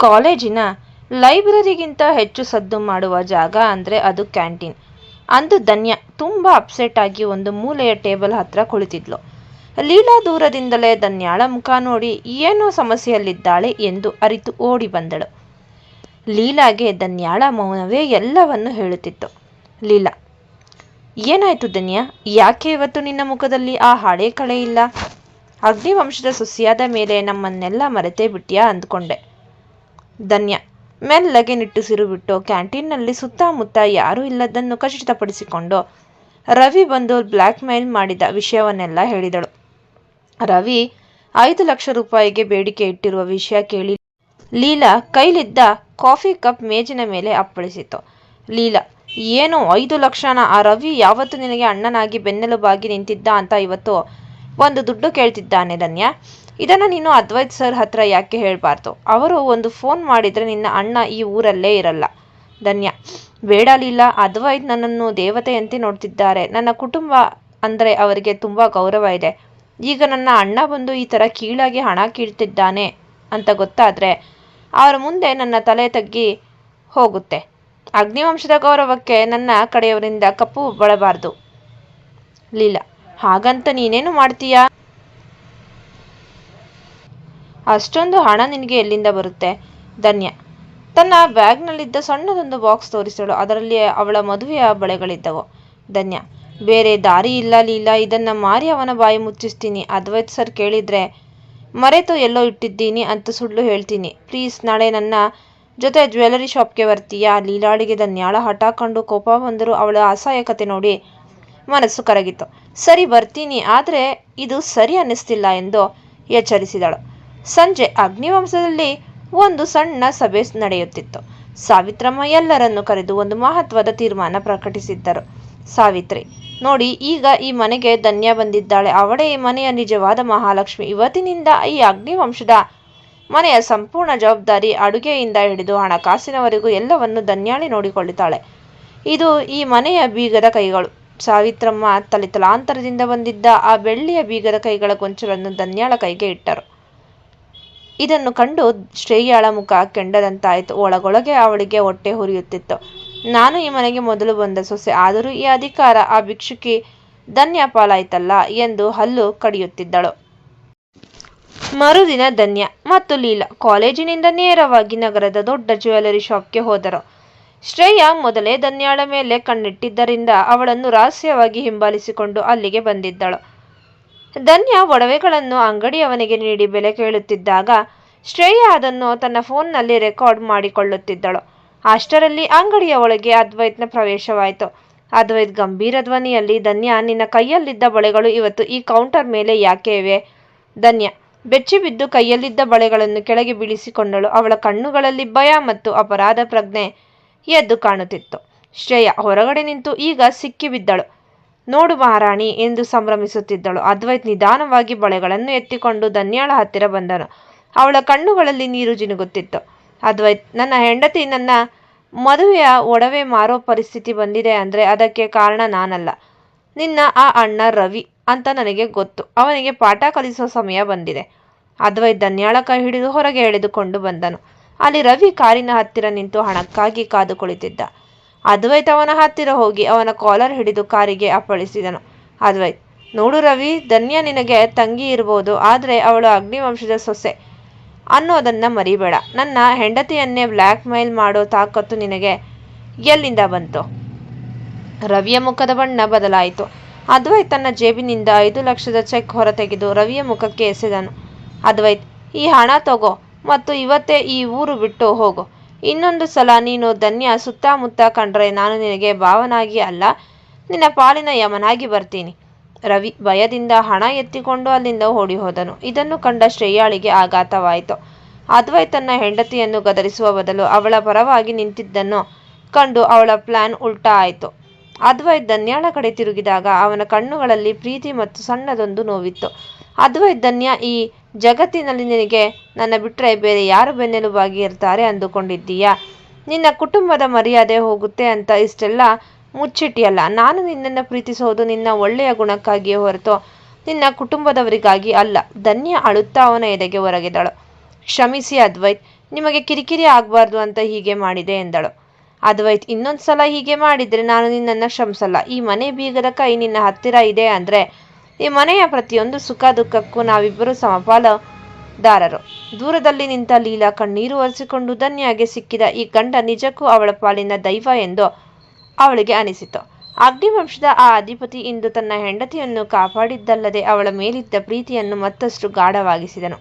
ಕಾಲೇಜಿನ ಲೈಬ್ರರಿಗಿಂತ ಹೆಚ್ಚು ಸದ್ದು ಮಾಡುವ ಜಾಗ ಅಂದರೆ ಅದು ಕ್ಯಾಂಟೀನ್. ಅಂದು ಧನ್ಯ ತುಂಬ ಅಪ್ಸೆಟ್ ಆಗಿ ಒಂದು ಮೂಲೆಯ ಟೇಬಲ್ ಹತ್ರ ಕುಳಿತಿದ್ಲು. ಲೀಲಾ ದೂರದಿಂದಲೇ ಧನ್ಯಾಳ ಮುಖ ನೋಡಿ ಏನೋ ಸಮಸ್ಯೆಯಲ್ಲಿದ್ದಾಳೆ ಎಂದು ಅರಿತು ಓಡಿ ಬಂದಳು. ಲೀಲಾಗೆ ಧನ್ಯಾಳ ಮೌನವೇ ಎಲ್ಲವನ್ನು ಹೇಳುತ್ತಿತ್ತು. ಲೀಲಾ: ಏನಾಯ್ತು ಧನ್ಯ? ಯಾಕೆ ಇವತ್ತು ನಿನ್ನ ಮುಖದಲ್ಲಿ ಆ ಹಳೆ ಕಳೆ ಇಲ್ಲ? ಅಗ್ನಿವಂಶದ ಸೊಸೆಯಾದ ಮೇಲೆ ನಮ್ಮನ್ನೆಲ್ಲ ಮರೆತೇ ಬಿಟ್ಯಾ ಅಂದ್ಕೊಂಡೆ. ಧನ್ಯ ಮೆಲ್ಲಗೆ ನಿಟ್ಟುಸಿರು ಬಿಟ್ಟು ಕ್ಯಾಂಟೀನ್ನಲ್ಲಿ ಸುತ್ತಮುತ್ತ ಯಾರೂ ಇಲ್ಲದನ್ನು ಖಚಿತಪಡಿಸಿಕೊಂಡು ರವಿ ಬಂದು ಬ್ಲ್ಯಾಕ್ ಮೇಲ್ ಮಾಡಿದ ವಿಷಯವನ್ನೆಲ್ಲ ಹೇಳಿದಳು. ರವಿ 5 ಲಕ್ಷ ರೂಪಾಯಿಗೆ ಬೇಡಿಕೆ ಇಟ್ಟಿರುವ ವಿಷಯ ಕೇಳಿ ಲೀಲಾ ಕೈಲಿದ್ದ ಕಾಫಿ ಕಪ್ ಮೇಜಿನ ಮೇಲೆ ಅಪ್ಪಳಿಸಿತು. ಲೀಲಾ: ಏನು 5 ಲಕ್ಷನ? ಆ ರವಿ ಯಾವತ್ತು ನಿನಗೆ ಅಣ್ಣನಾಗಿ ಬೆನ್ನೆಲುಬಾಗಿ ನಿಂತಿದ್ದ ಅಂತ ಇವತ್ತು ಒಂದು ದುಡ್ಡು ಕೇಳ್ತಿದ್ದಾನೆ ಧನ್ಯ. ಇದನ್ನು ನೀನು ಅದ್ವೈತ್ ಸರ್ ಹತ್ರ ಯಾಕೆ ಹೇಳಬಾರ್ದು? ಅವರು ಒಂದು ಫೋನ್ ಮಾಡಿದರೆ ನಿನ್ನ ಅಣ್ಣ ಈ ಊರಲ್ಲೇ ಇರಲ್ಲ. ಧನ್ಯ: ಬೇಡ ಲೀಲಾ, ಅದ್ವೈತ್ ನನ್ನನ್ನು ದೇವತೆಯಂತೆ ನೋಡ್ತಿದ್ದಾರೆ. ನನ್ನ ಕುಟುಂಬ ಅಂದರೆ ಅವರಿಗೆ ತುಂಬ ಗೌರವ ಇದೆ. ಈಗ ನನ್ನ ಅಣ್ಣ ಬಂದು ಈ ಥರ ಕೀಳಾಗಿ ಹಣ ಕೀಳ್ತಿದ್ದಾನೆ ಅಂತ ಗೊತ್ತಾದರೆ ಅವರ ಮುಂದೆ ನನ್ನ ತಲೆ ತಗ್ಗಿ ಹೋಗುತ್ತೆ. ಅಗ್ನಿವಂಶದ ಗೌರವಕ್ಕೆ ನನ್ನ ಕಡೆಯವರಿಂದ ಕಪ್ಪು ಬಳಬಾರ್ದು. ಲೀಲಾ: ಹಾಗಂತ ನೀನೇನು ಮಾಡ್ತೀಯಾ? ಅಷ್ಟೊಂದು ಹಣ ನಿನಗೆ ಎಲ್ಲಿಂದ ಬರುತ್ತೆ? ಧನ್ಯ ತನ್ನ ಬ್ಯಾಗ್ನಲ್ಲಿದ್ದ ಸಣ್ಣದೊಂದು ಬಾಕ್ಸ್ ತೋರಿಸಳು. ಅದರಲ್ಲಿ ಅವಳ ಮದುವೆಯ ಬಳೆಗಳಿದ್ದವು. ಧನ್ಯ: ಬೇರೆ ದಾರಿ ಇಲ್ಲ ಲೀಲಾ, ಇದನ್ನು ಮಾರಿ ಅವನ ಬಾಯಿ ಮುಚ್ಚಿಸ್ತೀನಿ. ಅದ್ವೈತ್ ಸರ್ ಕೇಳಿದರೆ ಮರೆತು ಎಲ್ಲೋ ಇಟ್ಟಿದ್ದೀನಿ ಅಂತ ಸುಳ್ಳು ಹೇಳ್ತೀನಿ. ಪ್ಲೀಸ್ ನಾಳೆ ನನ್ನ ಜೊತೆ ಜ್ಯುವೆಲರಿ ಶಾಪ್ಗೆ ಬರ್ತೀಯಾ? ಲೀಲಾಳಿಗೆ ಧನ್ಯಾಳ ಹಠ ಕಂಡು ಕೋಪ ಬಂದರೂ ಅವಳ ಅಸಹಾಯಕತೆ ನೋಡಿ ಮನಸ್ಸು ಕರಗಿತು. ಸರಿ ಬರ್ತೀನಿ, ಆದರೆ ಇದು ಸರಿ ಅನ್ನಿಸ್ತಿಲ್ಲ ಎಂದು ಎಚ್ಚರಿಸಿದಳು. ಸಂಜೆ ಅಗ್ನಿವಂಶದಲ್ಲಿ ಒಂದು ಸಣ್ಣ ಸಭೆ ನಡೆಯುತ್ತಿತ್ತು. ಸಾವಿತ್ರಮ್ಮ ಎಲ್ಲರನ್ನು ಕರೆದು ಒಂದು ಮಹತ್ವದ ತೀರ್ಮಾನ ಪ್ರಕಟಿಸಿದ್ದರು. ಸಾವಿತ್ರಿ: ನೋಡಿ, ಈಗ ಈ ಮನೆಗೆ ಧನ್ಯ ಬಂದಿದ್ದಾಳೆ. ಅವಳೇ ಈ ಮನೆಯ ನಿಜವಾದ ಮಹಾಲಕ್ಷ್ಮಿ. ಇವತ್ತಿನಿಂದ ಈ ಅಗ್ನಿವಂಶದ ಮನೆಯ ಸಂಪೂರ್ಣ ಜವಾಬ್ದಾರಿ, ಅಡುಗೆಯಿಂದ ಹಿಡಿದು ಹಣಕಾಸಿನವರೆಗೂ ಎಲ್ಲವನ್ನು ಧನ್ಯಾಳೆ ನೋಡಿಕೊಳ್ಳುತ್ತಾಳೆ. ಇದು ಈ ಮನೆಯ ಬೀಗದ ಕೈಗಳು. ಸಾವಿತ್ರಮ್ಮ ತಲಾಂತರದಿಂದ ಬಂದಿದ್ದ ಆ ಬೆಳ್ಳಿಯ ಬೀಗದ ಕೈಗಳ ಗೊಂಚಲನ್ನು ಧನ್ಯಾಳ ಕೈಗೆ ಇಟ್ಟರು. ಇದನ್ನು ಕಂಡು ಶ್ರೇಯಾಳ ಮುಖ ಕೆಂಡದಂತಾಯಿತು. ಒಳಗೊಳಗೆ ಅವಳಿಗೆ ಹೊಟ್ಟೆ ಹುರಿಯುತ್ತಿತ್ತು. ನಾನು ಈ ಮನೆಗೆ ಮೊದಲು ಬಂದ ಸೊಸೆ, ಆದರೂ ಈ ಅಧಿಕಾರ ಆ ಭಿಕ್ಷುಕಿ ಧನ್ಯ ಪಾಲಾಯ್ತಲ್ಲ ಎಂದು ಹಲ್ಲು ಕಡಿಯುತ್ತಿದ್ದಳು. ಮರುದಿನ ಧನ್ಯ ಮತ್ತು ಲೀಲಾ ಕಾಲೇಜಿನಿಂದ ನೇರವಾಗಿ ನಗರದ ದೊಡ್ಡ ಜ್ಯುವೆಲರಿ ಶಾಪ್ಗೆ ಹೋದರು. ಶ್ರೇಯಾ ಮೊದಲೇ ಧನ್ಯಾಳ ಮೇಲೆ ಕಣ್ಣಿಟ್ಟಿದ್ದರಿಂದ ಅವಳನ್ನು ರಹಸ್ಯವಾಗಿ ಹಿಂಬಾಲಿಸಿಕೊಂಡು ಅಲ್ಲಿಗೆ ಬಂದಿದ್ದಳು. ಧನ್ಯ ಒಡವೆಗಳನ್ನು ಅಂಗಡಿಯವನಿಗೆ ನೀಡಿ ಬೆಲೆ ಕೇಳುತ್ತಿದ್ದಾಗ ಶ್ರೇಯಾ ಅದನ್ನು ತನ್ನ ಫೋನ್ನಲ್ಲಿ ರೆಕಾರ್ಡ್ ಮಾಡಿಕೊಳ್ಳುತ್ತಿದ್ದಳು. ಅಷ್ಟರಲ್ಲಿ ಅಂಗಡಿಯ ಒಳಗೆ ಅದ್ವೈತ್ನ ಪ್ರವೇಶವಾಯಿತು. ಅದ್ವೈತ್ ಗಂಭೀರ ಧ್ವನಿಯಲ್ಲಿ: ಧನ್ಯ, ನಿನ್ನ ಕೈಯಲ್ಲಿದ್ದ ಬಳೆಗಳು ಇವತ್ತು ಈ ಕೌಂಟರ್ ಮೇಲೆ ಯಾಕೆ ಇವೆ? ಧನ್ಯ ಬೆಚ್ಚಿಬಿದ್ದು ಕೈಯಲ್ಲಿದ್ದ ಬಳೆಗಳನ್ನು ಕೆಳಗೆ ಬೀಳಿಸಿಕೊಂಡಳು. ಅವಳ ಕಣ್ಣುಗಳಲ್ಲಿ ಭಯ ಮತ್ತು ಅಪರಾಧ ಪ್ರಜ್ಞೆ ಎದ್ದು ಕಾಣುತ್ತಿತ್ತು. ಶ್ರೇಯಾ ಹೊರಗಡೆ ನಿಂತು ಈಗ ಸಿಕ್ಕಿಬಿದ್ದಳು. ನೋಡು ಮಹಾರಾಣಿ ಎಂದು ಸಂಭ್ರಮಿಸುತ್ತಿದ್ದಳು. ಅದ್ವೈತ್ ನಿಧಾನವಾಗಿ ಬಳೆಗಳನ್ನು ಎತ್ತಿಕೊಂಡು ಧನ್ಯಾಳ ಹತ್ತಿರ ಬಂದನು. ಅವಳ ಕಣ್ಣುಗಳಲ್ಲಿ ನೀರು ಜಿನುಗುತ್ತಿತ್ತು. ಅದ್ವೈತ್: ನನ್ನ ಹೆಂಡತಿ ನನ್ನ ಮದುವೆಯ ಒಡವೆ ಮಾರೋ ಪರಿಸ್ಥಿತಿ ಬಂದಿದೆ ಅಂದರೆ ಅದಕ್ಕೆ ಕಾರಣ ನಾನಲ್ಲ, ನಿನ್ನ ಆ ಅಣ್ಣ ರವಿ ಅಂತ ನನಗೆ ಗೊತ್ತು. ಅವನಿಗೆ ಪಾಠ ಕಲಿಸುವ ಸಮಯ ಬಂದಿದೆ. ಅದ್ವೈತ್ ಧನ್ಯಾಳ ಕೈ ಹಿಡಿದು ಹೊರಗೆ ಎಳೆದುಕೊಂಡು ಬಂದನು. ಅಲ್ಲಿ ರವಿ ಕಾರಿನ ಹತ್ತಿರ ನಿಂತು ಹಣಕ್ಕಾಗಿ ಕಾದು ಕುಳಿತಿದ್ದ. ಅದ್ವೈತ್ ಅವನ ಹತ್ತಿರ ಹೋಗಿ ಅವನ ಕಾಲರ್ ಹಿಡಿದು ಕಾರಿಗೆ ಅಪ್ಪಳಿಸಿದನು. ಅದ್ವೈತ್: ನೋಡು ರವಿ, ಧನ್ಯ ನಿನಗೆ ತಂಗಿ ಇರ್ಬೋದು, ಆದರೆ ಅವಳು ಅಗ್ನಿವಂಶದ ಸೊಸೆ ಅನ್ನೋದನ್ನು ಮರಿಬೇಡ. ನನ್ನ ಹೆಂಡತಿಯನ್ನೇ ಬ್ಲ್ಯಾಕ್ ಮೇಲ್ ಮಾಡೋ ತಾಕತ್ತು ನಿನಗೆ ಎಲ್ಲಿಂದ ಬಂತು? ರವಿಯ ಮುಖದ ಬಣ್ಣ ಬದಲಾಯಿತು. ಅದ್ವೈತ್ ತನ್ನ ಜೇಬಿನಿಂದ 5 ಲಕ್ಷದ ಚೆಕ್ ಹೊರತೆಗೆದು ರವಿಯ ಮುಖಕ್ಕೆ ಎಸೆದನು. ಅದ್ವೈತ್: ಈ ಹಣ ತಗೋ ಮತ್ತು ಇವತ್ತೇ ಈ ಊರು ಬಿಟ್ಟು ಹೋಗು. ಇನ್ನೊಂದು ಸಲ ನೀನು ಧನ್ಯ ಸುತ್ತಮುತ್ತ ಕಂಡ್ರೆ ನಾನು ನಿನಗೆ ಭಾವನಾಗಿ ಅಲ್ಲ, ನಿನ್ನ ಪಾಲಿನ ಯಮನಾಗಿ ಬರ್ತೀನಿ. ರವಿ ಭಯದಿಂದ ಹಣ ಎತ್ತಿಕೊಂಡು ಅಲ್ಲಿಂದ ಓಡಿ ಹೋದನು. ಇದನ್ನು ಕಂಡ ಶ್ರೇಯಾಳಿಗೆ ಆಘಾತವಾಯಿತು. ಅದ್ವೈತ್ ತನ್ನ ಹೆಂಡತಿಯನ್ನು ಗದರಿಸುವ ಬದಲು ಅವಳ ಪರವಾಗಿ ನಿಂತಿದ್ದನ್ನು ಕಂಡು ಅವಳ ಪ್ಲಾನ್ ಉಲ್ಟಾ ಆಯಿತು. ಅದ್ವೈತ್ ಧನ್ಯಾಳ ಕಡೆ ತಿರುಗಿದಾಗ ಅವನ ಕಣ್ಣುಗಳಲ್ಲಿ ಪ್ರೀತಿ ಮತ್ತು ಸಣ್ಣದೊಂದು ನೋವಿತ್ತು. ಅದ್ವೈತ್: ಧನ್ಯ, ಈ ಜಗತ್ತಿನಲ್ಲಿ ನಿನಗೆ ನನ್ನ ಬಿಟ್ಟರೆ ಬೇರೆ ಯಾರು ಬೆನ್ನೆಲುಬಾಗಿ ಇರ್ತಾರೆ ಅಂದುಕೊಂಡಿದ್ದೀಯಾ? ನಿನ್ನ ಕುಟುಂಬದ ಮರ್ಯಾದೆ ಹೋಗುತ್ತೆ ಅಂತ ಇಷ್ಟೆಲ್ಲ ಮುಚ್ಚಿಟ್ಟಿಯಲ್ಲ. ನಾನು ನಿನ್ನನ್ನು ಪ್ರೀತಿಸೋದು ನಿನ್ನ ಒಳ್ಳೆಯ ಗುಣಕ್ಕಾಗಿಯೇ ಹೊರತು ನಿನ್ನ ಕುಟುಂಬದವರಿಗಾಗಿ ಅಲ್ಲ. ಧನ್ಯ ಅಳುತ್ತಾ ಅವನ ಎದೆಗೆ ಒರಗಿದಳು. ಕ್ಷಮಿಸಿ ಅದ್ವೈತ್, ನಿಮಗೆ ಕಿರಿಕಿರಿ ಆಗಬಾರ್ದು ಅಂತ ಹೀಗೆ ಮಾಡಿದೆ ಎಂದಳು. ಅದ್ವೈತ್, ಇನ್ನೊಂದ್ಸಲ ಹೀಗೆ ಮಾಡಿದ್ರೆ ನಾನು ನಿನ್ನನ್ನು ಕ್ಷಮಿಸಲ್ಲ. ಈ ಮನೆ ಬೀಗದ ಕೈ ನಿನ್ನ ಹತ್ತಿರ ಇದೆ ಅಂದ್ರೆ ಈ ಮನೆಯ ಪ್ರತಿಯೊಂದು ಸುಖ ದುಃಖಕ್ಕೂ ನಾವಿಬ್ಬರು ಸಮಪಾಲುದಾರರು. ದೂರದಲ್ಲಿ ನಿಂತ ಲೀಲಾ ಕಣ್ಣೀರು ಒರೆಸಿಕೊಂಡು ಧನ್ಯಾಗೆ ಸಿಕ್ಕಿದ ಈ ಗಂಡ ನಿಜಕ್ಕೂ ಅವಳ ಪಾಲಿನ ದೈವ ಎಂದು ಅವಳಿಗೆ ಅನಿಸಿತು. ಅಗ್ನಿವಂಶದ ಆ ಅಧಿಪತಿ ಇಂದು ತನ್ನ ಹೆಂಡತಿಯನ್ನು ಕಾಪಾಡಿದ್ದಲ್ಲದೆ ಅವಳ ಮೇಲಿದ್ದ ಪ್ರೀತಿಯನ್ನು ಮತ್ತಷ್ಟು ಗಾಢವಾಗಿಸಿದನು.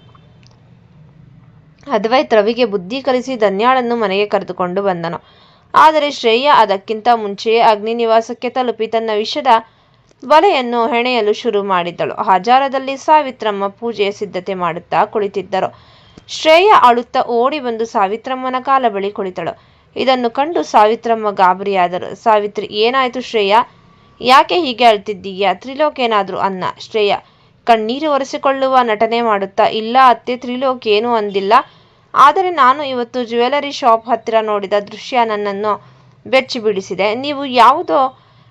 ಅದ್ವೈತ್ ರವಿಗೆ ಬುದ್ಧಿ ಕಲಿಸಿ ಧನ್ಯಾಳನ್ನು ಮನೆಗೆ ಕರೆದುಕೊಂಡು ಬಂದನು. ಆದರೆ ಶ್ರೇಯಾ ಅದಕ್ಕಿಂತ ಮುಂಚೆಯೇ ಅಗ್ನಿ ನಿವಾಸಕ್ಕೆ ತಲುಪಿ ತನ್ನ ವಿಷದ ಬಲೆಯನ್ನು ಹೆಣೆಯಲು ಶುರು ಮಾಡಿದ್ದಳು. ಹಜಾರದಲ್ಲಿ ಸಾವಿತ್ರಮ್ಮ ಪೂಜೆಯ ಸಿದ್ಧತೆ ಮಾಡುತ್ತಾ ಕುಳಿತಿದ್ದರು. ಶ್ರೇಯಾ ಅಳುತ್ತಾ ಓಡಿ ಬಂದು ಸಾವಿತ್ರಮ್ಮನ ಕಾಲ ಬಳಿ ಕುಳಿತಳು. ಇದನ್ನು ಕಂಡು ಸಾವಿತ್ರಮ್ಮ ಗಾಬರಿಯಾದರು. ಸಾವಿತ್ರಿ, ಏನಾಯ್ತು ಶ್ರೇಯಾ? ಯಾಕೆ ಹೀಗೆ ಅಳ್ತಿದ್ದೀಯಾ? ತ್ರಿಲೋಕ್ ಏನಾದ್ರು ಅನ್ನ? ಶ್ರೇಯಾ ಕಣ್ಣೀರು ಒರೆಸಿಕೊಳ್ಳುವ ನಟನೆ ಮಾಡುತ್ತಾ, ಇಲ್ಲ ಅತ್ತೆ, ತ್ರಿಲೋಕ್ ಏನೂ ಅಂದಿಲ್ಲ. ಆದರೆ ನಾನು ಇವತ್ತು ಜ್ಯುವೆಲರಿ ಶಾಪ್ ಹತ್ತಿರ ನೋಡಿದ ದೃಶ್ಯ ನನ್ನನ್ನು ಬೆಚ್ಚಿ ಬಿಡಿಸಿದೆ. ನೀವು ಯಾವುದೋ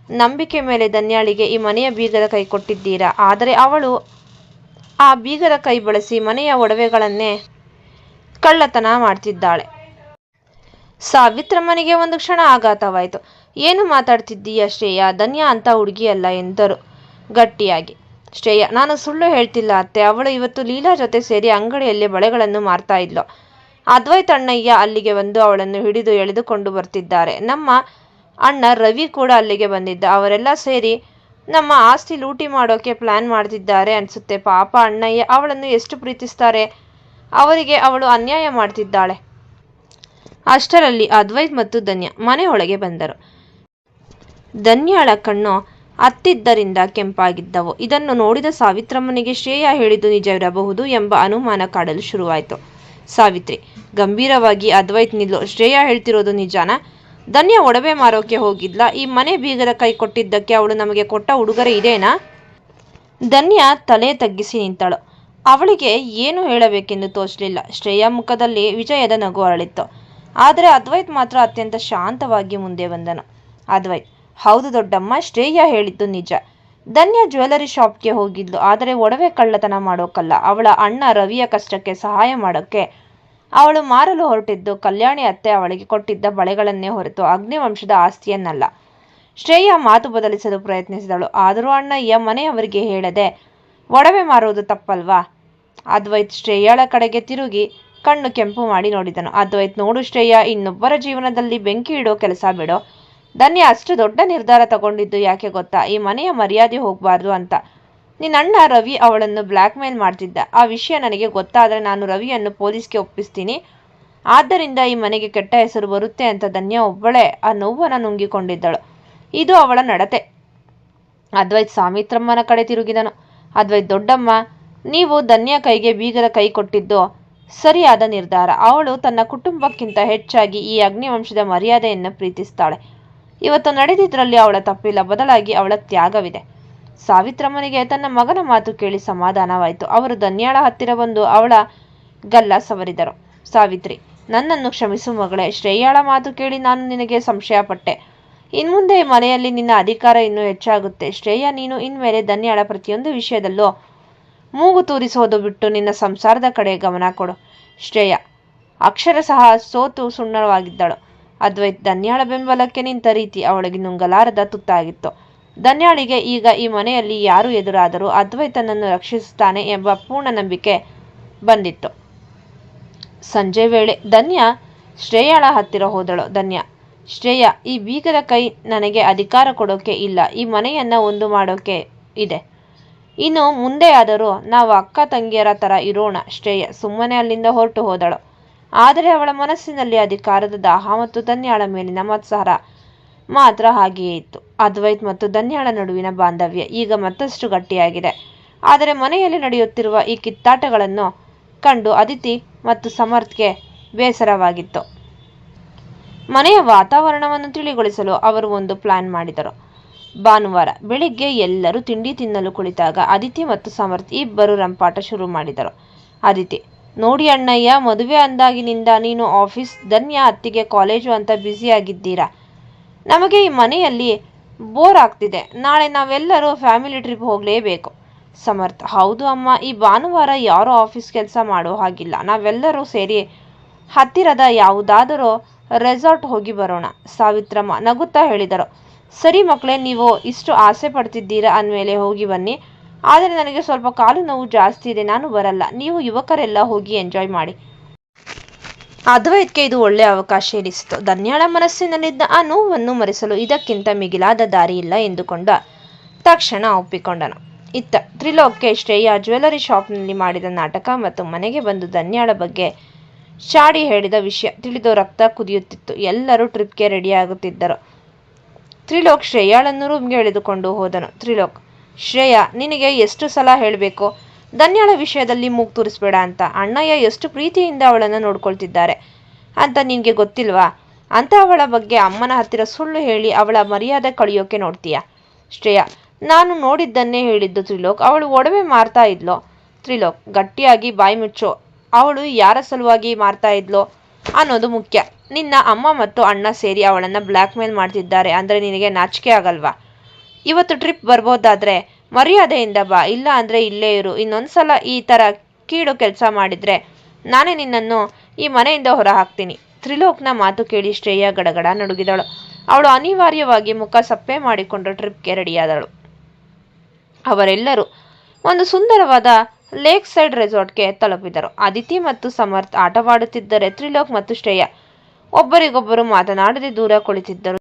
ನಂಬಿಕೆ ಮೇಲೆ ಧನ್ಯಾಳಿಗೆ ಈ ಮನೆಯ ಬೀಗದ ಕೈ ಕೊಟ್ಟಿದ್ದೀರಾ. ಆದರೆ ಅವಳು ಆ ಬೀಗದ ಕೈ ಬಳಸಿ ಮನೆಯ ಒಡವೆಗಳನ್ನೇ ಕಳ್ಳತನ ಮಾಡ್ತಿದ್ದಾಳೆ. ಸಾವಿತ್ರಮ್ಮನಿಗೆ ಒಂದು ಕ್ಷಣ ಆಘಾತವಾಯಿತು. ಏನು ಮಾತಾಡ್ತಿದ್ದೀಯಾ ಶ್ರೇಯಾ? ಧನ್ಯಾ ಅಂತ ಹುಡುಗಿಯಲ್ಲ ಎಂದರು ಗಟ್ಟಿಯಾಗಿ. ಶ್ರೇಯಾ, ನಾನು ಸುಳ್ಳು ಹೇಳ್ತಿಲ್ಲ ಅತ್ತೆ. ಅವಳು ಇವತ್ತು ಲೀಲಾ ಜೊತೆ ಸೇರಿ ಅಂಗಡಿಯಲ್ಲಿ ಬಳೆಗಳನ್ನು ಮಾರ್ತಾ ಇದ್ಲು. ಅದ್ವೈತ್ ಅಣ್ಣಯ್ಯ ಅಲ್ಲಿಗೆ ಬಂದು ಅವಳನ್ನು ಹಿಡಿದು ಎಳೆದುಕೊಂಡು ಬರ್ತಿದ್ದಾರೆ. ನಮ್ಮ ಅಣ್ಣ ರವಿ ಕೂಡ ಅಲ್ಲಿಗೆ ಬಂದಿದ್ದ. ಅವರೆಲ್ಲ ಸೇರಿ ನಮ್ಮ ಆಸ್ತಿ ಲೂಟಿ ಮಾಡೋಕೆ ಪ್ಲಾನ್ ಮಾಡ್ತಿದ್ದಾರೆ ಅನ್ಸುತ್ತೆ. ಪಾಪ ಅಣ್ಣಯ್ಯ ಅವಳನ್ನು ಎಷ್ಟು ಪ್ರೀತಿಸ್ತಾರೆ. ಅವರಿಗೆ ಅವಳು ಅನ್ಯಾಯ ಮಾಡ್ತಿದ್ದಾಳೆ. ಅಷ್ಟರಲ್ಲಿ ಅದ್ವೈತ್ ಮತ್ತು ಧನ್ಯಾ ಮನೆ ಒಳಗೆ ಬಂದರು. ಧನ್ಯಾಳ ಕಣ್ಣು ಅತ್ತಿದ್ದರಿಂದ ಕೆಂಪಾಗಿದ್ದವು. ಇದನ್ನು ನೋಡಿದ ಸಾವಿತ್ರಮ್ಮನಿಗೆ ಶ್ರೇಯಾ ಹೇಳಿದ್ದು ನಿಜವಿರಬಹುದು ಎಂಬ ಅನುಮಾನ ಕಾಡಲು ಶುರುವಾಯಿತು. ಸಾವಿತ್ರಿ ಗಂಭೀರವಾಗಿ, ಅದ್ವೈತ್ ನಿಲ್ಲು. ಶ್ರೇಯಾ ಹೇಳ್ತಿರೋದು ನಿಜಾನಾ? ಧನ್ಯಾ ಒಡವೆ ಮಾರೋಕೆ ಹೋಗಿದ್ಲ? ಈ ಮನೆ ಬೀಗದ ಕೈ ಕೊಟ್ಟಿದ್ದಕ್ಕೆ ಅವಳು ನಮಗೆ ಕೊಟ್ಟ ಉಡುಗೊರೆ ಇದೇನಾ? ಧನ್ಯಾ ತಲೆ ತಗ್ಗಿಸಿ ನಿಂತಳು. ಅವಳಿಗೆ ಏನು ಹೇಳಬೇಕೆಂದು ತೋಚಲಿಲ್ಲ. ಶ್ರೇಯಾ ಮುಖದಲ್ಲಿ ವಿಜಯದ ನಗು ಅರಳಿತ್ತು. ಆದರೆ ಅದ್ವೈತ್ ಮಾತ್ರ ಅತ್ಯಂತ ಶಾಂತವಾಗಿ ಮುಂದೆ ಬಂದನು. ಅದ್ವೈತ್, ಹೌದು ದೊಡ್ಡಮ್ಮ, ಶ್ರೇಯಾ ಹೇಳಿದ್ದು ನಿಜ. ಧನ್ಯಾ ಜ್ಯುವೆಲರಿ ಶಾಪ್ಗೆ ಹೋಗಿದ್ಲು. ಆದರೆ ಒಡವೆ ಕಳ್ಳತನ ಮಾಡೋಕಲ್ಲ. ಅವಳ ಅಣ್ಣ ರವಿಯ ಕಷ್ಟಕ್ಕೆ ಸಹಾಯ ಮಾಡೋಕ್ಕೆ ಅವಳು ಮಾರಲು ಹೊರಟಿದ್ದು ಕಲ್ಯಾಣಿ ಅತ್ತೆ ಅವಳಿಗೆ ಕೊಟ್ಟಿದ್ದ ಬಳೆಗಳನ್ನೇ ಹೊರತು ಅಗ್ನಿವಂಶದ ಆಸ್ತಿಯನ್ನಲ್ಲ. ಶ್ರೇಯಾ ಮಾತು ಬದಲಿಸಲು ಪ್ರಯತ್ನಿಸಿದಳು. ಆದರೂ ಅಣ್ಣಯ್ಯ ಮನೆಯವರಿಗೆ ಹೇಳದೆ ಒಡವೆ ಮಾರುವುದು ತಪ್ಪಲ್ವಾ? ಅದ್ವೈತ್ ಶ್ರೇಯಾಳ ಕಡೆಗೆ ತಿರುಗಿ ಕಣ್ಣು ಕೆಂಪು ಮಾಡಿ ನೋಡಿದನು. ಅದ್ವೈತ್, ನೋಡು ಶ್ರೇಯಾ, ಇನ್ನೊಬ್ಬರ ಜೀವನದಲ್ಲಿ ಬೆಂಕಿ ಇಡೋ ಕೆಲಸ ಬಿಡೋ. ಧನ್ಯಾ ಅಷ್ಟು ದೊಡ್ಡ ನಿರ್ಧಾರ ತಗೊಂಡಿದ್ದು ಯಾಕೆ ಗೊತ್ತಾ? ಈ ಮನೆಯ ಮರ್ಯಾದೆ ಹೋಗಬಾರ್ದು ಅಂತ. ನಿನ್ನಣ್ಣ ರವಿ ಅವಳನ್ನು ಬ್ಲ್ಯಾಕ್ ಮೇಲ್ ಮಾಡ್ತಿದ್ದ. ಆ ವಿಷಯ ನನಗೆ ಗೊತ್ತಾದರೆ ನಾನು ರವಿಯನ್ನು ಪೊಲೀಸ್ಗೆ ಒಪ್ಪಿಸ್ತೀನಿ. ಆದ್ದರಿಂದ ಈ ಮನೆಗೆ ಕೆಟ್ಟ ಹೆಸರು ಬರುತ್ತೆ ಅಂತ ಧನ್ಯಾ ಒಬ್ಬಳೇ ಆ ನೋವನ್ನು ನುಂಗಿಕೊಂಡಿದ್ದಳು. ಇದು ಅವಳ ನಡತೆ. ಅದ್ವೈತ್ ಸಾವಿತ್ರಮ್ಮನ ಕಡೆ ತಿರುಗಿದನು. ಅದ್ವೈತ್, ದೊಡ್ಡಮ್ಮ, ನೀವು ಧನ್ಯಾ ಕೈಗೆ ಬೀಗದ ಕೈ ಕೊಟ್ಟಿದ್ದು ಸರಿಯಾದ ನಿರ್ಧಾರ. ಅವಳು ತನ್ನ ಕುಟುಂಬಕ್ಕಿಂತ ಹೆಚ್ಚಾಗಿ ಈ ಅಗ್ನಿವಂಶದ ಮರ್ಯಾದೆಯನ್ನು ಪ್ರೀತಿಸ್ತಾಳೆ. ಇವತ್ತು ನಡೆದಿದ್ರಲ್ಲಿ ಅವಳ ತಪ್ಪಿಲ್ಲ, ಬದಲಾಗಿ ಅವಳ ತ್ಯಾಗವಿದೆ. ಸಾವಿತ್ರಮ್ಮನಿಗೆ ತನ್ನ ಮಗನ ಮಾತು ಕೇಳಿ ಸಮಾಧಾನವಾಯಿತು. ಅವರು ಧನ್ಯಾಳ ಹತ್ತಿರ ಬಂದು ಅವಳ ಗಲ್ಲ ಸವರಿದರು. ಸಾವಿತ್ರಿ, ನನ್ನನ್ನು ಕ್ಷಮಿಸು ಮಗಳೇ. ಶ್ರೇಯಾಳ ಮಾತು ಕೇಳಿ ನಾನು ನಿನಗೆ ಸಂಶಯ ಪಟ್ಟೆ. ಇನ್ಮುಂದೆ ಈ ಮನೆಯಲ್ಲಿ ನಿನ್ನ ಅಧಿಕಾರ ಇನ್ನೂ ಹೆಚ್ಚಾಗುತ್ತೆ. ಶ್ರೇಯಾ, ನೀನು ಇನ್ಮೇಲೆ ಧನ್ಯಾಳ ಪ್ರತಿಯೊಂದು ವಿಷಯದಲ್ಲೂ ಮೂಗು ತೂರಿಸೋದು ಬಿಟ್ಟು ನಿನ್ನ ಸಂಸಾರದ ಕಡೆ ಗಮನ ಕೊಡು. ಶ್ರೇಯಾ ಅಕ್ಷರಶಃ ಸೋತು ಸುಣ್ಣವಾಗಿದ್ದಳು. ಅದ್ವೈತ್ ಧನ್ಯಾಳ ಬೆಂಬಲಕ್ಕೆ ನಿಂತ ರೀತಿ ಅವಳಿಗೆ ನುಂಗಲಾರದ ತುತ್ತಾಗಿತ್ತು. ಧನ್ಯಾಳಿಗೆ ಈಗ ಈ ಮನೆಯಲ್ಲಿ ಯಾರು ಎದುರಾದರೂ ಅದ್ವೈತನನ್ನು ರಕ್ಷಿಸುತ್ತಾನೆ ಎಂಬ ಪೂರ್ಣ ನಂಬಿಕೆ ಬಂದಿತ್ತು. ಸಂಜೆ ವೇಳೆ ಧನ್ಯಾ ಶ್ರೇಯಾಳ ಹತ್ತಿರ ಹೋದಳು. ಧನ್ಯಾ, ಶ್ರೇಯಾ, ಈ ಬೀಗದ ಕೈ ನನಗೆ ಅಧಿಕಾರ ಕೊಡೋಕೆ ಇಲ್ಲ. ಈ ಮನೆಯನ್ನ ಒಂದು ಮಾಡೋಕೆ ಇದೆ. ಇನ್ನು ಮುಂದೆಯಾದರೂ ನಾವು ಅಕ್ಕ ತಂಗಿಯರ ಥರ ಇರೋಣ. ಶ್ರೇಯಾ ಸುಮ್ಮನೆ ಅಲ್ಲಿಂದ ಹೊರಟು ಹೋದಳು. ಆದರೆ ಅವಳ ಮನಸ್ಸಿನಲ್ಲಿ ಅಧಿಕಾರದ ದಾಹ ಮತ್ತು ಧನ್ಯಾಳ ಮೇಲಿನ ಮತ್ಸರ ಮಾತ್ರ ಹಾಗೆಯೇ ಇತ್ತು. ಅದ್ವೈತ್ ಮತ್ತು ಧನ್ಯಾಳ ನಡುವಿನ ಬಾಂಧವ್ಯ ಈಗ ಮತ್ತಷ್ಟು ಗಟ್ಟಿಯಾಗಿದೆ. ಆದರೆ ಮನೆಯಲ್ಲಿ ನಡೆಯುತ್ತಿರುವ ಈ ಕಿತ್ತಾಟಗಳನ್ನು ಕಂಡು ಅದಿತಿ ಮತ್ತು ಸಮರ್ಥ್ಗೆ ಬೇಸರವಾಗಿತ್ತು. ಮನೆಯ ವಾತಾವರಣವನ್ನು ತಿಳಿಗೊಳಿಸಲು ಅವರು ಒಂದು ಪ್ಲಾನ್ ಮಾಡಿದರು. ಭಾನುವಾರ ಬೆಳಿಗ್ಗೆ ಎಲ್ಲರೂ ತಿಂಡಿ ತಿನ್ನಲು ಕುಳಿತಾಗ ಅದಿತಿ ಮತ್ತು ಸಮರ್ಥ್ ಇಬ್ಬರು ರಂಪಾಟ ಶುರು ಮಾಡಿದರು. ಅದಿತಿ, ನೋಡಿ ಅಣ್ಣಯ್ಯ, ಮದುವೆ ಅಂದಾಗಿನಿಂದ ನೀನು ಆಫೀಸ್, ಧನ್ಯಾ ಅತ್ತಿಗೆ ಕಾಲೇಜು ಅಂತ ಬ್ಯುಸಿಯಾಗಿದ್ದೀರಾ. ನಮಗೆ ಈ ಮನೆಯಲ್ಲಿ ಬೋರ್ ಆಗ್ತಿದೆ. ನಾಳೆ ನಾವೆಲ್ಲರೂ ಫ್ಯಾಮಿಲಿ ಟ್ರಿಪ್ ಹೋಗಲೇಬೇಕು. ಸಮರ್ಥ್, ಹೌದು ಅಮ್ಮ, ಈ ಭಾನುವಾರ ಯಾರೋ ಆಫೀಸ್ ಕೆಲಸ ಮಾಡೋ ಹಾಗಿಲ್ಲ. ನಾವೆಲ್ಲರೂ ಸೇರಿ ಹತ್ತಿರದ ಯಾವುದಾದರೂ ರೆಸಾರ್ಟ್ ಹೋಗಿ ಬರೋಣ, ಸಾವಿತ್ರಮ್ಮ ನಗುತ್ತಾ ಹೇಳಿದರು. ಸರಿ ಮಕ್ಕಳೇ, ನೀವು ಇಷ್ಟು ಆಸೆ ಪಡ್ತಿದ್ದೀರಾ ಅಂದಮೇಲೆ ಹೋಗಿ ಬನ್ನಿ. ಆದರೆ ನನಗೆ ಸ್ವಲ್ಪ ಕಾಲು ನೋವು ಜಾಸ್ತಿ ಇದೆ, ನಾನು ಬರಲ್ಲ. ನೀವು ಯುವಕರೆಲ್ಲ ಹೋಗಿ ಎಂಜಾಯ್ ಮಾಡಿ. ಅದ್ವೈತ್ಗೆ ಇದು ಒಳ್ಳೆಯ ಅವಕಾಶ ಎನಿಸಿತು. ಧನ್ಯಾಳ ಮನಸ್ಸಿನಲ್ಲಿದ್ದ ಆ ನೋವನ್ನು ಮರೆಸಲು ಇದಕ್ಕಿಂತ ಮಿಗಿಲಾದ ದಾರಿ ಇಲ್ಲ ಎಂದುಕೊಂಡ ತಕ್ಷಣ ಒಪ್ಪಿಕೊಂಡನು. ಇತ್ತ ತ್ರಿಲೋಕ್ಗೆ ಶ್ರೇಯಾ ಜ್ಯುವೆಲರಿ ಶಾಪ್ನಲ್ಲಿ ಮಾಡಿದ ನಾಟಕ ಮತ್ತು ಮನೆಗೆ ಬಂದು ಧನ್ಯಾಳ ಬಗ್ಗೆ ಚಾಡಿ ಹೇಳಿದ ವಿಷಯ ತಿಳಿದು ರಕ್ತ ಕುದಿಯುತ್ತಿತ್ತು. ಎಲ್ಲರೂ ಟ್ರಿಪ್ಗೆ ರೆಡಿಯಾಗುತ್ತಿದ್ದರು. ತ್ರಿಲೋಕ್ ಶ್ರೇಯಾಳನ್ನು ರೂಮ್ಗೆ ಎಳೆದುಕೊಂಡು ಹೋದನು. ತ್ರಿಲೋಕ್, ಶ್ರೇಯಾ, ನಿನಗೆ ಎಷ್ಟು ಸಲ ಹೇಳಬೇಕು ಧನ್ಯಾಳ ವಿಷಯದಲ್ಲಿ ಮೂಗು ತೂರಿಸ್ಬೇಡ ಅಂತ. ಅಣ್ಣಯ್ಯ ಎಷ್ಟು ಪ್ರೀತಿಯಿಂದ ಅವಳನ್ನು ನೋಡ್ಕೊಳ್ತಿದ್ದಾರೆ ಅಂತ ನಿನಗೆ ಗೊತ್ತಿಲ್ವಾ? ಅಂತ ಅವಳ ಬಗ್ಗೆ ಅಮ್ಮನ ಹತ್ತಿರ ಸುಳ್ಳು ಹೇಳಿ ಅವಳ ಮರ್ಯಾದೆ ಕಳಿಯೋಕೆ ನೋಡ್ತೀಯಾ? ಶ್ರೇಯಾ, ನಾನು ನೋಡಿದ್ದನ್ನೇ ಹೇಳಿದ್ದು ತ್ರಿಲೋಕ್. ಅವಳು ಒಡವೆ ಮಾರ್ತಾ ಇದ್ಲೋ? ತ್ರಿಲೋಕ್, ಗಟ್ಟಿಯಾಗಿ ಬಾಯಿ ಮುಚ್ಚು. ಅವಳು ಯಾರ ಸಲುವಾಗಿ ಮಾರ್ತಾ ಇದ್ಲೋ ಅನ್ನೋದು ಮುಖ್ಯ. ನಿನ್ನ ಅಮ್ಮ ಮತ್ತು ಅಣ್ಣ ಸೇರಿ ಅವಳನ್ನು ಬ್ಲ್ಯಾಕ್ ಮೇಲ್ ಮಾಡ್ತಿದ್ದಾರೆ ಅಂದರೆ ನಿನಗೆ ನಾಚಿಕೆ ಆಗಲ್ವಾ? ಇವತ್ತು ಟ್ರಿಪ್ ಬರ್ಬೋದಾದ್ರೆ ಮರ್ಯಾದೆಯಿಂದ ಬಾ, ಇಲ್ಲ ಅಂದರೆ ಇಲ್ಲೇ ಇರು. ಇನ್ನೊಂದ್ಸಲ ಈ ಥರ ಕೀಳು ಕೆಲಸ ಮಾಡಿದರೆ ನಾನೇ ನಿನ್ನನ್ನು ಈ ಮನೆಯಿಂದ ಹೊರ ಹಾಕ್ತೀನಿ. ತ್ರಿಲೋಕ್ನ ಮಾತು ಕೇಳಿ ಶ್ರೇಯಾ ಗಡಗಡ ನಡುಗಿದಳು. ಅವಳು ಅನಿವಾರ್ಯವಾಗಿ ಮುಖ ಸಪ್ಪೆ ಮಾಡಿಕೊಂಡು ಟ್ರಿಪ್ಗೆ ರೆಡಿಯಾದಳು. ಅವರೆಲ್ಲರೂ ಒಂದು ಸುಂದರವಾದ ಲೇಕ್ ಸೈಡ್ ರೆಸಾರ್ಟ್ಗೆ ತಲುಪಿದರು. ಅದಿತಿ ಮತ್ತು ಸಮರ್ಥ್ ಆಟವಾಡುತ್ತಿದ್ದರೆ ತ್ರಿಲೋಕ್ ಮತ್ತು ಶ್ರೇಯಾ ಒಬ್ಬರಿಗೊಬ್ಬರು ಮಾತನಾಡದೆ ದೂರ ಕುಳಿತಿದ್ದರು.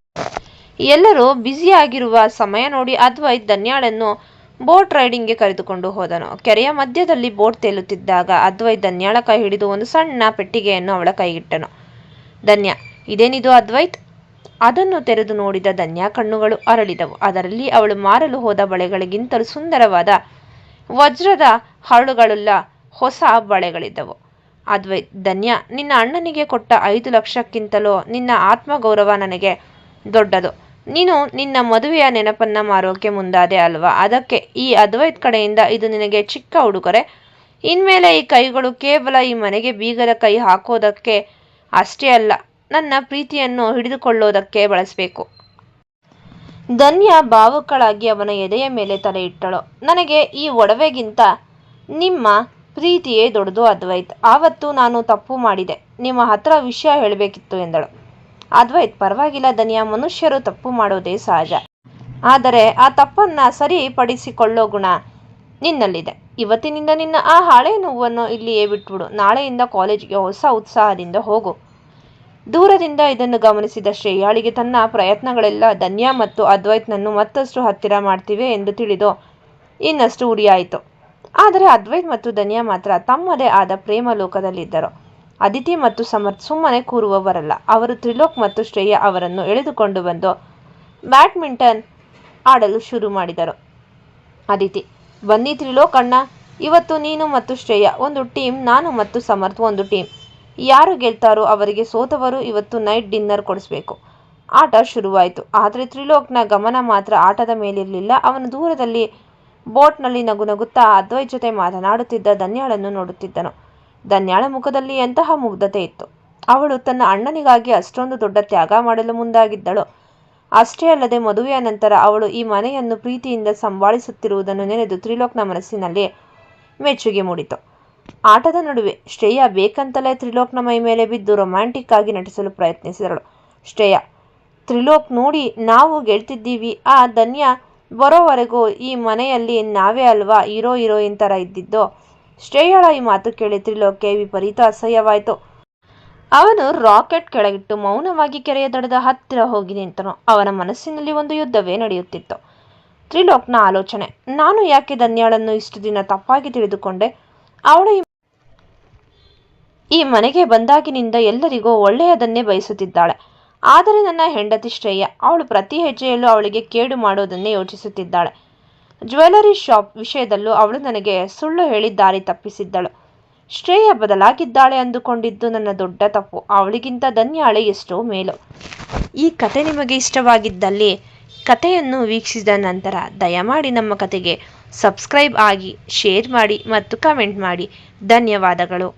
ಎಲ್ಲರೂ ಬ್ಯುಸಿಯಾಗಿರುವ ಸಮಯ ನೋಡಿ ಅದ್ವೈತ್ ಧನ್ಯಾಳನ್ನು ಬೋಟ್ ರೈಡಿಂಗ್ಗೆ ಕರೆದುಕೊಂಡು ಹೋದನು. ಕೆರೆಯ ಮಧ್ಯದಲ್ಲಿ ಬೋಟ್ ತೇಲುತ್ತಿದ್ದಾಗ ಅದ್ವೈತ್ ಧನ್ಯಾಳ ಕೈ ಹಿಡಿದು ಒಂದು ಸಣ್ಣ ಪೆಟ್ಟಿಗೆಯನ್ನು ಅವಳ ಕೈಗಿಟ್ಟನು. ಧನ್ಯಾ, ಇದೇನಿದು ಅದ್ವೈತ್? ಅದನ್ನು ತೆರೆದು ನೋಡಿದ ಧನ್ಯಾ ಕಣ್ಣುಗಳು ಅರಳಿದವು. ಅದರಲ್ಲಿ ಅವಳು ಮಾರಲು ಹೋದ ಬಳೆಗಳಿಗಿಂತಲೂ ಸುಂದರವಾದ ವಜ್ರದ ಹರಳುಗಳುಳ್ಳ ಹೊಸ ಬಳೆಗಳಿದ್ದವು. ಅದ್ವೈತ್, ಧನ್ಯಾ, ನಿನ್ನ ಅಣ್ಣನಿಗೆ ಕೊಟ್ಟ 5 ಲಕ್ಷಕ್ಕಿಂತಲೂ ನಿನ್ನ ಆತ್ಮಗೌರವ ನನಗೆ ದೊಡ್ಡದು. ನೀನು ನಿನ್ನ ಮದುವೆಯ ನೆನಪನ್ನ ಮಾರೋಕೆ ಮುಂದಾದೆ ಅಲ್ವಾ? ಅದಕ್ಕೆ ಈ ಅದ್ವೈತ್ ಕಡೆಯಿಂದ ಇದು ನಿನಗೆ ಚಿಕ್ಕ ಉಡುಗೊರೆ. ಇನ್ಮೇಲೆ ಈ ಕೈಗಳು ಕೇವಲ ಈ ಮನೆಗೆ ಬೀಗದ ಕೈ ಹಾಕೋದಕ್ಕೆ ಅಷ್ಟೇ ಅಲ್ಲ, ನನ್ನ ಪ್ರೀತಿಯನ್ನು ಹಿಡಿದುಕೊಳ್ಳೋದಕ್ಕೆ ಬಳಸಬೇಕು. ಧನ್ಯಾ ಭಾವುಕಳಾಗಿ ಅವನ ಎದೆಯ ಮೇಲೆ ತಲೆ ಇಟ್ಟಳು. ನನಗೆ ಈ ಒಡವೆಗಿಂತ ನಿಮ್ಮ ಪ್ರೀತಿಯೇ ದೊಡ್ಡದು ಅದ್ವೈತ್. ಆವತ್ತು ನಾನು ತಪ್ಪು ಮಾಡಿದೆ, ನಿಮ್ಮ ಹತ್ರ ವಿಷಯ ಹೇಳಬೇಕಿತ್ತು ಎಂದಳು. ಅದ್ವೈತ್, ಪರವಾಗಿಲ್ಲ ಧನ್ಯಾ, ಮನುಷ್ಯರು ತಪ್ಪು ಮಾಡೋದೇ ಸಹಜ. ಆದರೆ ಆ ತಪ್ಪನ್ನ ಸರಿಪಡಿಸಿಕೊಳ್ಳೋ ಗುಣ ನಿನ್ನಲ್ಲಿದೆ. ಇವತ್ತಿನಿಂದ ನಿನ್ನ ಆ ಹಳೆ ನೋವನ್ನು ಇಲ್ಲಿಯೇ ಬಿಟ್ಬಿಡು. ನಾಳೆಯಿಂದ ಕಾಲೇಜಿಗೆ ಹೊಸ ಉತ್ಸಾಹದಿಂದ ಹೋಗು. ದೂರದಿಂದ ಇದನ್ನು ಗಮನಿಸಿದ ಶ್ರೇಯಾಳಿಗೆ ತನ್ನ ಪ್ರಯತ್ನಗಳೆಲ್ಲ ಧನ್ಯಾ ಮತ್ತು ಅದ್ವೈತ್ನನ್ನು ಮತ್ತಷ್ಟು ಹತ್ತಿರ ಮಾಡ್ತಿವೆ ಎಂದು ತಿಳಿದು ಇನ್ನಷ್ಟು ಉರಿಯಾಯಿತು. ಆದರೆ ಅದ್ವೈತ್ ಮತ್ತು ಧನ್ಯಾ ಮಾತ್ರ ತಮ್ಮದೇ ಆದ ಪ್ರೇಮ ಲೋಕದಲ್ಲಿದ್ದರು. ಅದಿತಿ ಮತ್ತು ಸಮರ್ಥ್ ಸುಮ್ಮನೆ ಕೂರುವವರಲ್ಲ. ಅವರು ತ್ರಿಲೋಕ್ ಮತ್ತು ಶ್ರೇಯಾ ಅವರನ್ನು ಎಳೆದುಕೊಂಡು ಬಂದು ಬ್ಯಾಡ್ಮಿಂಟನ್ ಆಡಲು ಶುರು ಮಾಡಿದರು. ಅದಿತಿ, ಬನ್ನಿ ತ್ರಿಲೋಕ್ ಅಣ್ಣ, ಇವತ್ತು ನೀನು ಮತ್ತು ಶ್ರೇಯಾ ಒಂದು ಟೀಮ್, ನಾನು ಮತ್ತು ಸಮರ್ಥ್ ಒಂದು ಟೀಮ್. ಯಾರು ಗೆಲ್ತಾರೋ ಅವರಿಗೆ ಸೋತವರು ಇವತ್ತು ನೈಟ್ ಡಿನ್ನರ್ ಕೊಡಿಸ್ಬೇಕು. ಆಟ ಶುರುವಾಯಿತು. ಆದರೆ ತ್ರಿಲೋಕ್ನ ಗಮನ ಮಾತ್ರ ಆಟದ ಮೇಲಿರಲಿಲ್ಲ. ಅವನು ದೂರದಲ್ಲಿ ಬೋಟ್ನಲ್ಲಿ ನಗುತ್ತಾ ಅದ್ವೈತ್ ಜೊತೆ ಮಾತನಾಡುತ್ತಿದ್ದ ಧನ್ಯಾಳನ್ನು ನೋಡುತ್ತಿದ್ದನು. ಧನ್ಯಾಳ ಮುಖದಲ್ಲಿ ಎಂತಹ ಮುಗ್ಧತೆ ಇತ್ತು. ಅವಳು ತನ್ನ ಅಣ್ಣನಿಗಾಗಿ ಅಷ್ಟೊಂದು ದೊಡ್ಡ ತ್ಯಾಗ ಮಾಡಲು ಮುಂದಾಗಿದ್ದಳು. ಅಷ್ಟೇ ಅಲ್ಲದೆ ಮದುವೆಯ ನಂತರ ಅವಳು ಈ ಮನೆಯನ್ನು ಪ್ರೀತಿಯಿಂದ ಸಂಭಾಳಿಸುತ್ತಿರುವುದನ್ನು ನೆನೆದು ತ್ರಿಲೋಕ್ನ ಮನಸ್ಸಿನಲ್ಲಿ ಮೆಚ್ಚುಗೆ ಮೂಡಿತು. ಆಟದ ನಡುವೆ ಶ್ರೇಯಾ ಬೇಕಂತಲೇ ತ್ರಿಲೋಕ್ನ ಮೈ ಮೇಲೆ ಬಿದ್ದು ರೊಮ್ಯಾಂಟಿಕ್ ಆಗಿ ನಟಿಸಲು ಪ್ರಯತ್ನಿಸಿದಳು. ಶ್ರೇಯಾ, ತ್ರಿಲೋಕ್ ನೋಡಿ, ನಾವು ಗೆಲ್ತಿದ್ದೀವಿ. ಆ ಧನ್ಯಾ ಬರೋವರೆಗೂ ಈ ಮನೆಯಲ್ಲಿ ನಾವೇ ಅಲ್ವಾ ಹೀರೋಯಿನ್ ಥರ ಇದ್ದಿದ್ದು. ಶ್ರೇಯಾಳ ಈ ಮಾತು ಕೇಳಿ ತ್ರಿಲೋಕ್ಗೆ ವಿಪರೀತ ಅಸಹ್ಯವಾಯಿತು. ಅವನು ರಾಕೆಟ್ ಕೆಳಗಿಟ್ಟು ಮೌನವಾಗಿ ಕೆರೆಯ ದಡದ ಹತ್ತಿರ ಹೋಗಿ ನಿಂತನು. ಅವನ ಮನಸ್ಸಿನಲ್ಲಿ ಒಂದು ಯುದ್ಧವೇ ನಡೆಯುತ್ತಿತ್ತು. ತ್ರಿಲೋಕ್ನ ಆಲೋಚನೆ, ನಾನು ಯಾಕೆ ಧನ್ಯಾಳನ್ನು ಇಷ್ಟು ದಿನ ತಪ್ಪಾಗಿ ತಿಳಿದುಕೊಂಡೆ? ಅವಳು ಈ ಮನೆಗೆ ಬಂದಾಗಿನಿಂದ ಎಲ್ಲರಿಗೂ ಒಳ್ಳೆಯದನ್ನೇ ಬಯಸುತ್ತಿದ್ದಾಳೆ. ಆದರೆ ನನ್ನ ಹೆಂಡತಿ ಶ್ರೇಯಾ, ಅವಳು ಪ್ರತಿ ಹೆಜ್ಜೆಯಲ್ಲೂ ಅವಳಿಗೆ ಕೇಡು ಮಾಡೋದನ್ನೇ ಯೋಚಿಸುತ್ತಿದ್ದಾಳೆ. ಜ್ಯುವೆಲರಿ ಶಾಪ್ ವಿಷಯದಲ್ಲೂ ಅವಳು ನನಗೆ ಸುಳ್ಳು ಹೇಳಿ ದಾರಿ ತಪ್ಪಿಸಿದ್ದಳು. ಶ್ರೇಯಾ ಬದಲಾಗಿದ್ದಾಳೆ ಅಂದುಕೊಂಡಿದ್ದು ನನ್ನ ದೊಡ್ಡ ತಪ್ಪು. ಅವಳಿಗಿಂತ ಧನ್ಯಾಳೆ ಎಷ್ಟೋ ಮೇಲು. ಈ ಕತೆ ನಿಮಗೆ ಇಷ್ಟವಾಗಿದ್ದಲ್ಲಿ ಕತೆಯನ್ನು ವೀಕ್ಷಿಸಿದ ನಂತರ ದಯಮಾಡಿ ನಮ್ಮ ಕತೆಗೆ ಸಬ್ಸ್ಕ್ರೈಬ್ ಆಗಿ, ಶೇರ್ ಮಾಡಿ ಮತ್ತು ಕಮೆಂಟ್ ಮಾಡಿ. ಧನ್ಯವಾದಗಳು.